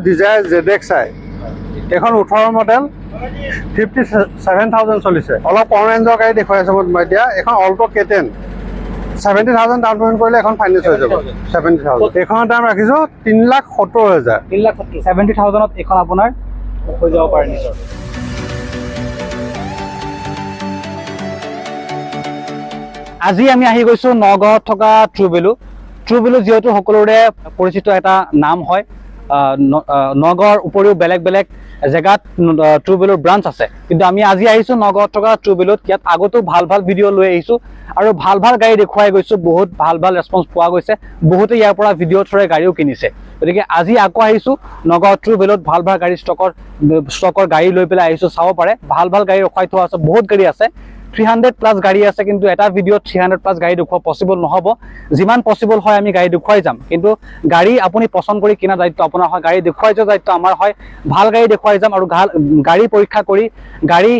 Dzire ZXi এখন 18 model 57,000 চলিছে অলপ কম ৰেঞ্জৰ গাড়ী দেখুৱাই আছো মই এতিয়া এখন অল্টো K10 70,000 ডাউন পেমেণ্ট কৰিলে এখন ফাইনেন্স হৈ যাব 70,000 এখনৰ দাম ৰাখিছো 3,70,000 70,000ত এখন আপোনাৰ হৈ যাব পাৰে নিজৰ আজি আমি আহি গৈছো নগাঁৱত থকা ট্ৰুভেলু যেহেতু সকলোৰে পৰিচিত এটা নাম হয় নগাঁৱৰ উপৰিও বেলেগ বেলেগ জেগাত ট্ৰুভেলুৰ ব্ৰাঞ্চ আছে কিন্তু আমি আজি আহিছো নগাঁৱত থকা ট্ৰুভেলুত ইয়াত আগতো ভাল ভিডিঅ' লৈ আহিছো আৰু ভাল গাড়ী দেখুৱাই গৈছো বহুত ভাল ৰেছপন্স পোৱা গৈছে বহুতে ইয়াৰ পৰা ভিডিঅ' থৰে গাড়ীও কিনিছে গতিকে আজি আকৌ আহিছো নগাঁৱত ট্ৰুভেলুত ভাল গাড়ী ষ্টকৰ গাড়ী লৈ পেলাই আহিছো চাব পাৰে ভাল গাড়ী ৰখাই থোৱা আছে বহুত গাড়ী আছে 300+ গাড়ী আছে কিন্তু এটা ভিডিঅ'ত 300+ গাড়ী দেখুৱা পসিবল নহব যিমান পসিবল হয় আমি গাড়ী দেখুৱাই যাম কিন্তু গাড়ী আপুনি পছন্দ কৰি কিনা দায়িত্ব আপোনাৰ হয় গাড়ী দেখুৱাই যোৱা দায়িত্ব আমাৰ হয় ভাল গাড়ী দেখুৱাই যাম আৰু গাড়ী পৰীক্ষা কৰি গাড়ী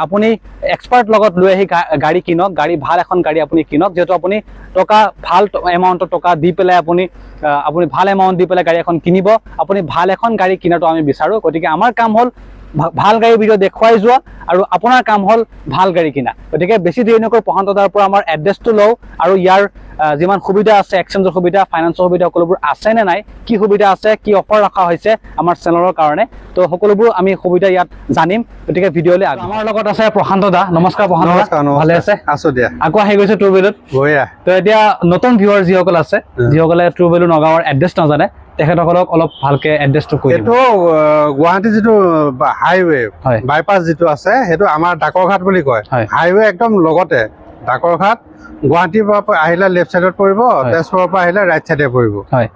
আপুনি এক্সপাৰ্ট লগত লৈ আহি গাড়ী কিনক গাড়ী ভাল এখন গাড়ী আপুনি কিনক যেহেতু আপুনি টকা ভাল এমাউণ্টৰ টকা দি পেলাই আপুনি ভাল এমাউণ্ট দি পেলাই গাড়ী এখন কিনিব আপুনি ভাল এখন গাড়ী কিনাটো আমি বিচাৰো গতিকে আমাৰ কাম হ'ল ভাল গাড়ী ভিডিঅ' দেখুৱাই যোৱা আৰু আপোনাৰ কাম হ'ল ভাল গাড়ী কিনা গতিকে বেছি দেৰি নকৰি প্ৰশান্ত দাৰ পৰা আমাৰ এড্ৰেছটো লওঁ আৰু ইয়াৰ যিমান সুবিধা আছে এক্সচেঞ্জৰ সুবিধা ফাইনেন্সৰ সুবিধা সকলোবোৰ আছে নে নাই কি সুবিধা আছে কি অফাৰ ৰখা হৈছে আমাৰ চেনেলৰ কাৰণে তো সকলোবোৰ আমি সুবিধা ইয়াত জানিম গতিকে ভিডিঅ'লৈ আমাৰ লগত আছে প্ৰশান্ত দা নমস্কাৰ প্ৰশান্ত ভালে আছে আছো দিয়া আকৌ আহি গৈছে ট্ৰুভেলুত তো এতিয়া নতুন ভিউৱাৰ যিসকল আছে যিসকলে ট্ৰুভেলু নগাঁৱৰ এড্ৰেছ নাজানে তেখেতসকলক অলপ ভালকে এড্ৰেছটো কৈ দিব গুৱাহাটী যিটো হাইৱে বাইপাছ যিটো আছে সেইটো আমাৰ ডাকৰঘাট বুলি কয় হাইৱে একদম লগতে ডাকৰঘাট গুৱাহাটীৰ পৰা আহিলে লেফ্ট সাইডত পৰিব তেজপুৰৰ পৰা আহিলে ৰাইট সাইডে পৰিব হয়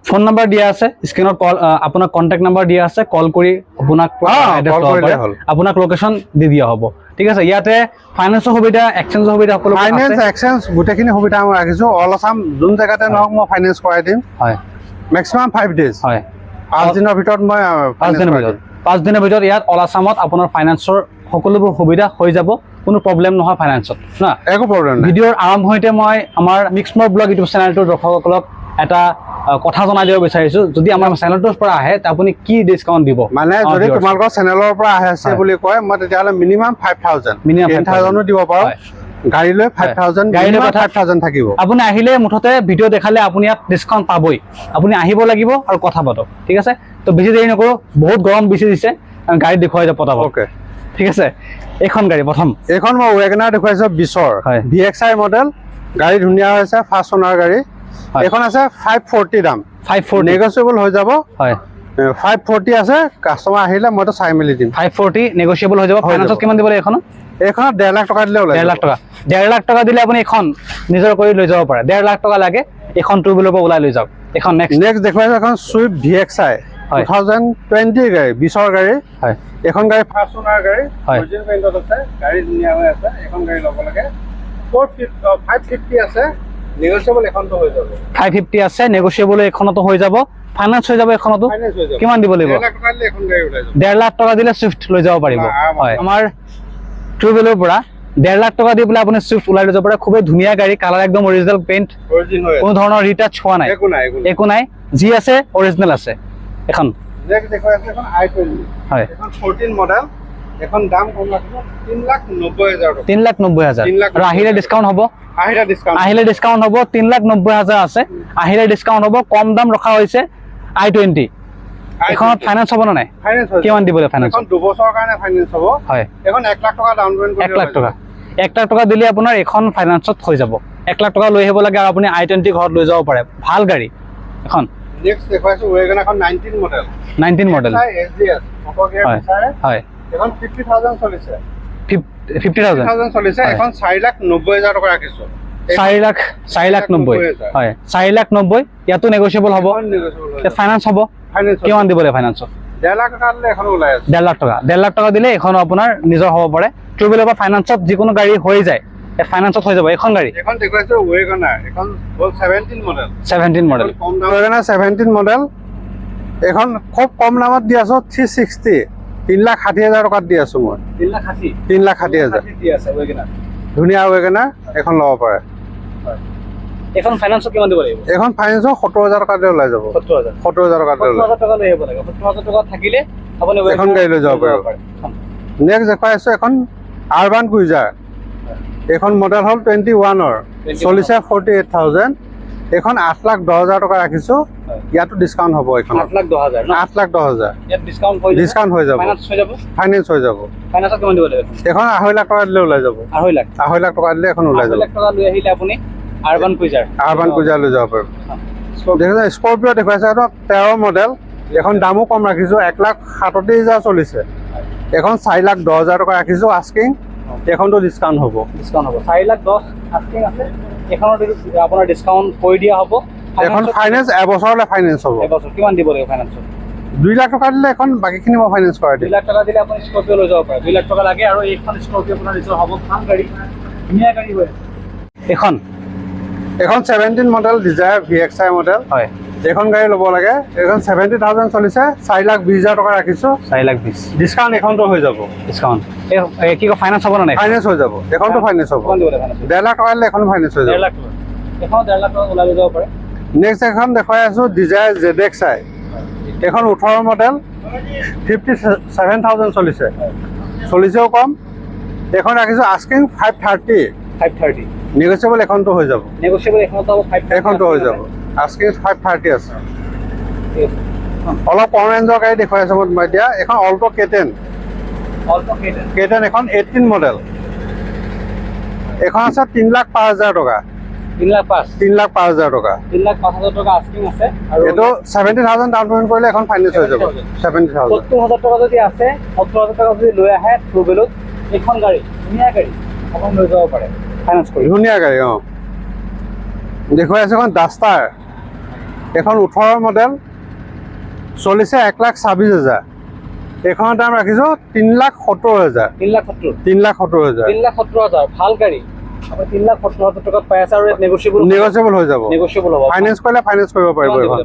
ফোন নাম্বাৰ দিয়া আছে স্ক্ৰিনত কল আপোনাৰ কন্টাক্ট নাম্বাৰ দিয়া আছে কল কৰি আপোনাক লোকেশ্যন দি দিয়া হ'ব ঠিক আছে ইয়াতে ফাইনেন্সৰ সুবিধা এক্সচেঞ্জৰ সুবিধা সকলো ফাইনেন্স এক্সচেঞ্জ গোটেইখিনি সুবিধা মই ৰাখিছো অল আছাম যোন জেগাতে নহওক মই ফাইনেন্স কৰাই দিম হয় মেক্সিমাম 5 days হয় 5 দিনৰ ভিতৰত মই 5 দিনৰ ভিতৰত ইয়াত অল আছামত আপোনাৰ ফাইনেন্সৰ সকলোবোৰ সুবিধা হৈ যাব কোনো প্ৰব্লেম নহয় ফাইনেন্সত না একো প্ৰব্লেম নাই ভিডিঅ'ৰ আৰম্ভণিতে মই আমাৰ মিক্সমৰ ব্লগ ইউটিউব চেনেলটোৰ দৰ্শকসকলক এটা কথা জনাই দিব বিচাৰিছো যদি আমাৰ চেনেলটোৰ পৰা আহে তে আপুনি কি ডিসকাউন্ট দিব মানে যদি তোমালোকৰ চেনেলৰ পৰা আহে বুলি কয় মই তেতিয়াহলে মিনিমাম 5,000 10,000 দিব পাৰো গাড়ী লৈ 5,000 গাড়ী লৈ 5,000 থাকিব আপুনি আহিলে মুঠতে ভিডিঅ' দেখালে আপুনি ইয়াত ডিসকাউন্ট পাবই আপুনি আহিব লাগিব আৰু কথা পাতক ঠিক আছে তো বেছি দেৰি নকৰো বহুত গৰম বেছি দিছে গাড়ী দেখুৱাই যাব পটাব ওকে ঠিক আছে এখন গাড়ী প্ৰথম এখন মই ওয়েগনাৰ দেখুৱাইছো 20 VXi মডেল গাড়ী ধুনিয়া হৈছে ফাৰ্ষ্ট ওনাৰ গাড়ী এখন আছে 540 দাম 540 নেগোশিয়েবল হৈ যাব হয় 540 আছে কাস্টমাৰ আহিলে মই তো চাই মেলি দিম 540 নেগোশিয়েবল হৈ যাব ফাইনান্সত কিমান দিব লাগিব এখন 1.5 লাখ টকা দিলে ওলাই 1.5 লাখ টকা 1.5 লাখ টকা দিলে আপুনি এখন নিজৰ কৰি লৈ যাব পাৰে 1.5 লাখ টকা লাগে এখন ট্ৰুভেলৰ পৰা ওলাই লৈ যাওক এখন নেক্সট দেখুৱাইছো এখন সুইফট VXi 2020 গাড়ী 20ৰ গাড়ী হয় এখন গাড়ী ফাৰ্ষ্ট ওনাৰ গাড়ী অৰিজিনাল পেইণ্টত আছে গাড়ী ধুনিয়া হৈ আছে এখন গাড়ী ল'ব লাগে 550 আছে নেগোশিয়েবল এখনটো হৈ যাব 550 আছে নেগোশিয়েবল এখনটো হৈ যাব ফাইনান্স হৈ যাব এখনটো কিমান দিব লাগিব 1.5 লাখ টকা দিলে এখন গাড়ী ওলাই যাব 1.5 লাখ টকা দিলে সুইফট লৈ যাব পাৰিব হয় আমাৰ ট্ৰুভেলৰ পৰা 1.5 লাখ টকা দি পেলাই আপুনি সুইফট ওলাই লৈ যাব পাৰে খুবই ধুনিয়া গাড়ী কালাৰ একদম অৰিজিনাল পেইন্ট কোনো ধৰণৰ ৰিটাচ হোৱা নাই একো নাই যি আছে অৰিজিনাল আছে এখন নেক্সট দেখুৱাইছো এখন i20 হয় এখন 14 মডেল এখন দাম কম ৰাখিছো 3,90,000 3,90,000 আৰু আহিলে ডিসকাউন্ট হ'ব আহিলে ডিসকাউন্ট হ'ব 3,90,000 আছে আহিলে ডিসকাউন্ট হ'ব কম দাম ৰখা হৈছে i20 এখন ফাইনান্স হ'ব না নাই কিমান দিবলে ফাইনান্স এখন 2 বছৰৰ কাৰণে ফাইনান্স হ'ব হয় এখন 1 লাখ টকা ডাউন পেমেণ্ট কৰিব 1 লাখ টকা 1 লাখ টকা দিলে আপোনাৰ এখন ফাইনান্সত হৈ যাব 1 লাখ টকা লৈ আহিব লাগে আৰু আপুনি i20 ঘৰত লৈ যাব পাৰে ভাল গাড়ী এখন নেক্সট দেখুৱাইছো ওয়েগন এখন 19 মডেল SGS অটো গিয়াৰ হয় এখন 50,000 চলিছে 50,000 চলিছে এখন 4,90,000 টকা ৰাখিছো 4,90,000 হয় 4,90,000 ইয়াতো নেগোশিয়েবল হ'ব ফাইনান্স হ'ব কিমান দিব লাগে ফাইনান্সত 1.5 লাখ টকা দিলে এখন ওলাই আছে 1.5 লাখ টকা দিলে এখন আপোনাৰ নিজৰ হ'ব পাৰে ট্ৰুভেলৰ পৰা ফাইনান্সত যিকোনো গাড়ী হৈ যায় ফাইনান্সত হৈ যাব এখন গাড়ী এখন দেখুৱাইছো ওয়েগনাৰ এখন 17 মডেল কম দাম ওয়েগনাৰ 17 মডেল এখন খুব কম দামত দি আছো 360 3,60,000 টকাত দি আছো মই 3,60,000 দি আছে ওয়েগনাৰ ধুনিয়া ওয়েগনাৰ এখন ল'ব পাৰে এখন ফাইনেন্সত কিমান দিব লাগিব? এখন ফাইনেন্সত 70,000 টকা দিলে ওলাই যাব। 70,000 70,000 টকা দিলে 70,000 টকা লৈ আহিব লাগে। 70,000 টকা থাকিলে আপুনি এখন গাড়ী লৈ যাব পাৰিব। নেক্সট দেখাই আছো এখন আৰবান কুইজাৰ। এখন মডেল হ'ল 21ৰ, চলিছে 48,000। এখন 8,10,000 টকা ৰাখিছো, ইয়াতো ডিসকাউন্ট হ'ব। এখন 8,10,000 না? 8,10,000 ইয়াত ডিসকাউন্ট হৈ যাব। ফাইনেন্স হৈ যাব। ফাইনেন্স হৈ যাব। ফাইনেন্সত কিমান দিব লাগিব? এখন 2.5 লাখ টকা দিলে ওলাই যাব। 2.5 লাখ 2.5 লাখ টকা দিলে এখন ওলাই যাব। 2.5 লাখ টকা লৈ আহিলে আপুনি আৰবান কুইজাৰ লৈ যাব পাৰিব। দেখিছে স্কৰপিঅ দেখুৱাইছে, 13 মডেল। এখন দামো কম ৰাখিছো, 1,37,000 চলিছে। এখন 4,10,000 টকা ৰাখিছো আস্কিং, এখনতো ডিসকাউন্ট হ'ব। 4,10,000 আস্কিং আছে, এখনৰ আপোনাৰ ডিসকাউন্ট কৰি দিয়া হ'ব। এখন ফাইনেন্স এবছৰলৈ ফাইনেন্স হ'ব। এবছৰ কিমান দিব লাগিব ফাইনেন্সত? 2 লাখ টকা দিলে এখন বাকীখিনি মই ফাইনেন্স কৰাই দিম। 2 লাখ টকা দিলে আপুনি স্কৰপিঅ লৈ যাব পাৰে। 2 লাখ টকা লাগে আৰু এইখন স্কৰপিঅ আপোনাৰ নিজৰ হ'ব। ভাল গাড়ী, ধুনীয়া গাড়ী হয়। এখন 17 মডেল ডিজায়াৰ VXI মডেল। হয়, এখন গাড়ী ল'ব লাগে। এখন 70,000 চলিছে, 4,20,000 টকা ৰাখিছো। 4,20,000 ডিসকাউন্ট এখনতো হৈ যাব। ডিসকাউন্ট কি কয় ফাইনেন্স হ'ব নাই? ফাইনেন্স হৈ যাব, এখনতো ফাইনেন্স হ'ব। কিমান দিব লাগিব ফাইনেন্স? 1.5 লাখ টকা দিলে এখন ফাইনেন্স হৈ যাব। 1.5 লাখ টকা। এখন 1.5 লাখ টকা ওলাই লৈ যাব পাৰে। নেক্সট এখন দেখুৱাই আছো ডিজায়াৰ ZXI। এখন 18 মডেল, 57,000 চলিছে, চলিছেও কম। এখন ৰাখিছো আস্কিং 530। 530 নেগোচিয়েবল এখনতো হৈ যাব। নেগোচিয়েবল এখনতো হ'ব 530। এখনতো হৈ যাব। আস্কিং 530 আছে। অলপ কম ৰেঞ্জৰ গাড়ী দেখুৱাই আছো মই এতিয়া। এখন অল্টো K10। K10 এখন 18 মডেল। এখন আছে 3,05,000 টকা। 3,05,000 3,05,000 টকা। 3,05,000 টকা আস্কিং আছে আৰু এইটো 70,000 ডাউন পেমেন্ট কৰিলে এখন ফাইনেন্স হৈ যাব। 70,000 70,000 টকা যদি আছে, 70,000 টকা যদি লৈ আহে ট্ৰুবেলত, এইখন গাড়ী ধুনীয়া গাড়ী আপুনি লৈ যাব পাৰে ফাইনেন্স কৰি। ধুনীয়া গাড়ী। দেখুৱাই আছে এখন ডাষ্টাৰ। এখন 18 মডেল, চলিছে 1,26,000। এখনৰ দাম ৰাখিছো 3,70,000। 3,70,000 3,70,000 3,70,000 ভাল গাড়ী আপুনি 3,70,000 টকাত পাই আছে আৰু নেগোচিয়েবল হৈ যাব। নেগোচিয়েবল হ'ব। ফাইনেন্স কৰিলে ফাইনেন্স কৰিব পাৰিব। এখন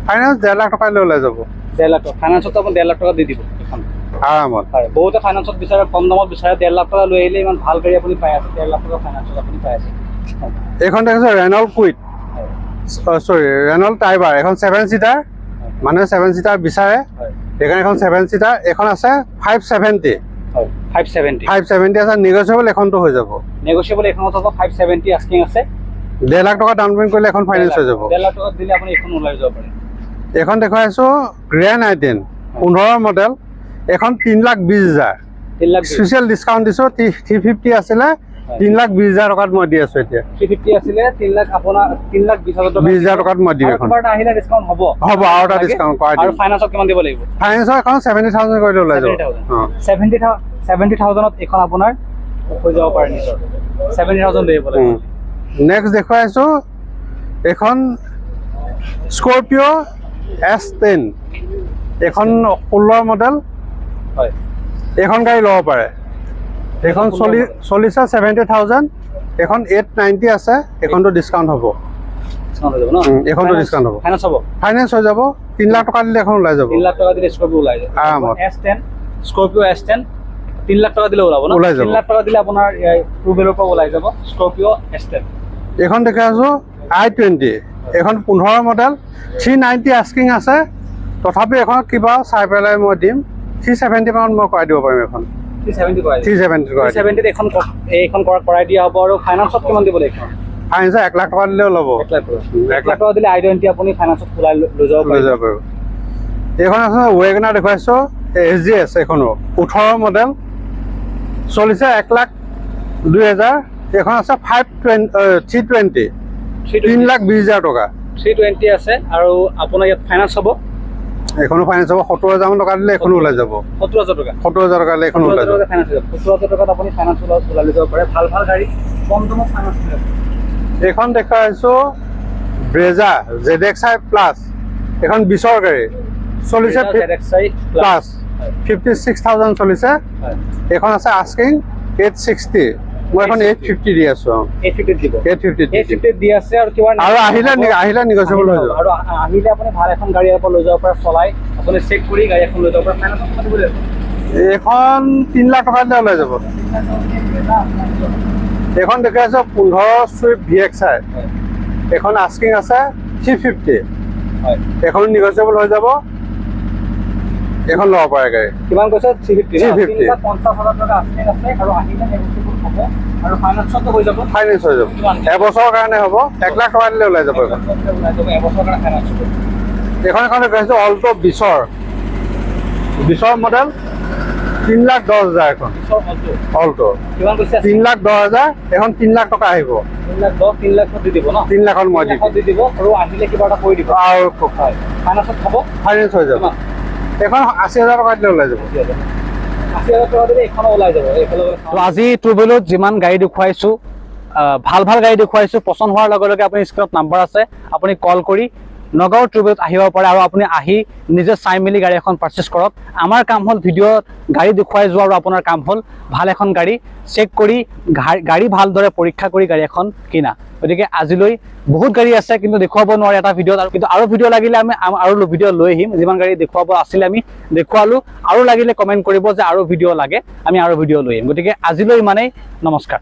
ফাইনেন্স 1.5 লাখ টকা দিলে ওলাই যাব। 1.5 লাখ টকা ফাইনেন্সত আপুনি 1.5 লাখ টকা দি দিব এখন আৰামত। হয়, বহুতে ফাইনেন্সত বিচাৰে, কম দামত বিচাৰে। 1.5 লাখ টকা লৈ আহিলে ইমান ভাল গাড়ী আপুনি পাই আছে। 1.5 লাখ টকা ফাইনেন্সত আপুনি পাই আছে। এইখন দেখিছো ৰেনল্ট কুইট, ৰেনল্ট টাইবাৰ। এখন 7 সিটাৰ, মানুহে 7 সিটাৰ বিচাৰে, সেইকাৰণে এখন 7 সিটাৰ। এখন আছে 570। 570 আছে। নেগোচিয়েবল এখনতো হৈ যাব। নেগোচিয়েবল এখনত হ'ব 570 আস্কিং আছে। 1.5 লাখ টকা ডাউন পেমেন্ট কৰিলে এখন ফাইনেন্স হৈ যাব। 1.5 লাখ টকা দিলে আপুনি এখন ওলাই যাব পাৰে। এখন দেখুৱাই আছো গ্ৰেণ্ড i10 15 মডেল। এখন 3,20,000। স্পেচিয়েল ডিসকাউন্ট দিছো। 350 আছিলে, 3,20,000 টকাত মই দি আছো এতিয়া। 350 আছিলে, 3 লাখ আপোনাৰ 3,20,000 টকা। 20,000 টকাত মই দিম এখন। আৰু আহিলে ডিসকাউন্ট হ'ব। আৰু এটা ডিসকাউন্ট কৰাই আৰু দিম। ফাইনেন্সত কিমান দিব লাগিব? ফাইনেন্সৰ এখন 70,000 কৰিলে ওলাই যাব। 70,000ত এখন আপোনাৰ হৈ যাব পাৰে নিজৰ। 70,000 দিব লাগিব। নেক্সট দেখুৱাই আছো এখন স্কৰপিঅ S10। এখন 16 মডেল। হয়, এখন গাড়ী ল'ব পাৰে। এখন চলিছে 70,000। এখন 890 আছে, এখনতো ডিসকাউন্ট হ'ব। ডিসকাউন্ট হৈ যাব ন? এখনতো ডিসকাউন্ট হ'ব। ফাইনেন্স হ'ব। ফাইনেন্স হৈ যাব। 3 লাখ টকা দিলে এখন ওলাই যাব। 3 লাখ টকা দিলে স্কৰপিঅ ওলাই যাব আৰামত। S10 স্কৰপিঅ S10 3 লাখ টকা দিলে ওলাব ন? ওলাই যাব। 3 লাখ টকা দিলে আপোনাৰ ট্ৰুবেলৰ পৰা ওলাই যাব স্কৰপিঅ S10। এখন দেখাই আছো i20। এখন 15 মডেল, 390 আস্কিং আছে। তথাপি এখন কিবা চাই পেলাই মই দিম। 370 মানত মই কৰাই দিব পাৰিম। এখন 370 কৰাই 370 কৰাই দিম। 370 এইখন কৰাই দিয়া হ'ব। আৰু ফাইনেন্সত কিমান দিব লাগিব? ফাইনেন্সত 1 লাখ টকা দিলেও ল'ব। 1 লাখ টকা দিলে i20 আপুনি ফাইনেন্সত ওলাই লৈ যাব পাৰিব। এইখন আছে ৱেগনাৰ দেখুৱাইছো SGS। এখনো 18 মডেল, চলিছে 1,02,000। এখন আছে 320। 3,20,000 টকা। 320 আছে আৰু আপোনাৰ ইয়াত ফাইনেন্স হ'ব। এখনো ফাইনেন্স হ'ব। 70,000 টকা দিলে এখনো ওলাই যাব। 70,000 টকা। 70,000 টকা দিলে এখনো ওলাই যাব। 70,000 টকাত আপুনি ফাইনেন্স ওলাই লৈ যাব পাৰে। ভাল ভাল গাড়ী, কম দামত ফাইনেন্স হৈ যাব। এইখন দেখাইছো ব্ৰেজা ZXI প্লাছ। এখন 20ৰ গাড়ী, চলিছে ZXI প্লাছ। 56,000 চলিছে। এখন আছে আস্কিং 860। মই এখন 850 দি আছো। 850 দিব। 850 দি আছে আৰু কিমান আৰু আহিলে নেগোচিয়েবল হৈ যাব। আৰু আহিলে আপুনি ভাল এখন গাড়ী ইয়াৰ পৰা লৈ যাব পাৰে, চলাই আপুনি চেক কৰি গাড়ী এখন লৈ যাব পাৰে। ফাইনেন্সত কিমান দিব লাগিব? এখন 3 লাখ টকা দিলে ওলাই যাব। এখন দেখাই আছো 15 চুইফট VXI। এখন আস্কিং আছে 350 হয় এখন নিগোচিয়েবল হৈ যাব এখন ল'ব পাৰে গাড়ী কিমান কৈছে 350 350 350,000 টকা আস্কিং আছে আৰু আহিলে নেগোচিয়েবল হ'ব আৰু ফাইনেন্সটো হৈ যাব ফাইনেন্স হৈ যাব এবছৰৰ কাৰণে হ'ব 1 লাখ টকা দিলে ওলাই যাব এখন ওলাই যাব এবছৰৰ কাৰণে ফাইনেন্স হ'ব এখন গাড়ী অল্টো 20ৰ মডেল 3,10,000 এখন অল্টো কিমান কৈছে 3,10,000 এখন 3 লাখ টকা আহিব 3 লাখ দি দিব ন 3 লাখত মই দি দিব আৰু আহিলে কিবা এটা কৰি দিব আৰু হয় ফাইনেন্সত হ'ব ফাইনেন্স হৈ যাব এখন 80,000 টকা দিলে ওলাই যাব 80,000 টকা দিলে এখন ওলাই যাব এইফালে তো আজি ট্ৰুবেলত যিমান গাড়ী দেখুৱাইছো ভাল গাড়ী দেখুৱাইছো পছন্দ হোৱাৰ লগে লগে আপুনি স্ক্ৰিনত নাম্বাৰ আছে আপুনি কল কৰি নগাঁও ট্ৰুবেলত আহিব পাৰে আৰু আপুনি আহি নিজে চাই মেলি গাড়ী এখন পাৰচেজ কৰক আমাৰ কাম হ'ল ভিডিঅ'ত গাড়ী দেখুৱাই যোৱা আৰু আপোনাৰ কাম হ'ল ভাল এখন গাড়ী চেক কৰি গাড়ী ভালদৰে পৰীক্ষা কৰি গাড়ী এখন কিনা গতিকে আজিলৈ বহুত গাড়ী আছে কিন্তু দেখুৱাব নোৱাৰে এটা ভিডিঅ'ত কিন্তু আৰু ভিডিঅ' লাগিলে আমি আৰু ভিডিঅ' লৈ আহিম যিমান গাড়ী দেখুৱাব আছিলে আমি দেখুৱালো আৰু লাগিলে কমেণ্ট কৰিব যে আৰু ভিডিঅ' লাগে আমি আৰু ভিডিঅ' লৈ আহিম গতিকে আজিলৈ ইমানেই নমস্কাৰ